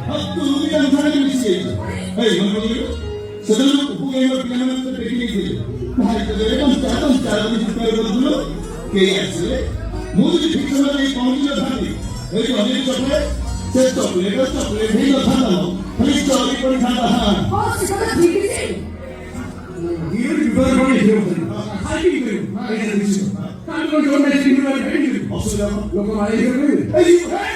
ಹತ್ತು ರೂಪಾಯಿ ಅನುಸಾರ ಮಿಸಿಗೆ ಸದಲು ಉಪಯೋಗ ಪಿಲಮಂತ ಟೆಕ್ನಿಕ್ ಭಾರತದಲ್ಲಿ ಚಾರ ಬದಲು KS ಮೂರು ಫಿಕ್ಸರ್ ಈ ಕೌಂಟಿಂಗ್ ಭಾಗಿ ಏಕೆ ಅನೇಕ चॉकलेट ही खाता ना प्लीज चॉकलेट पण खाता हां हो सगळं ठीक आहे ये बिगर कोणी हे होतं खाली गेलो काय दिसतो काय कोण मॅच टीम वर भेटली असं लोक मारे गेले ठीक है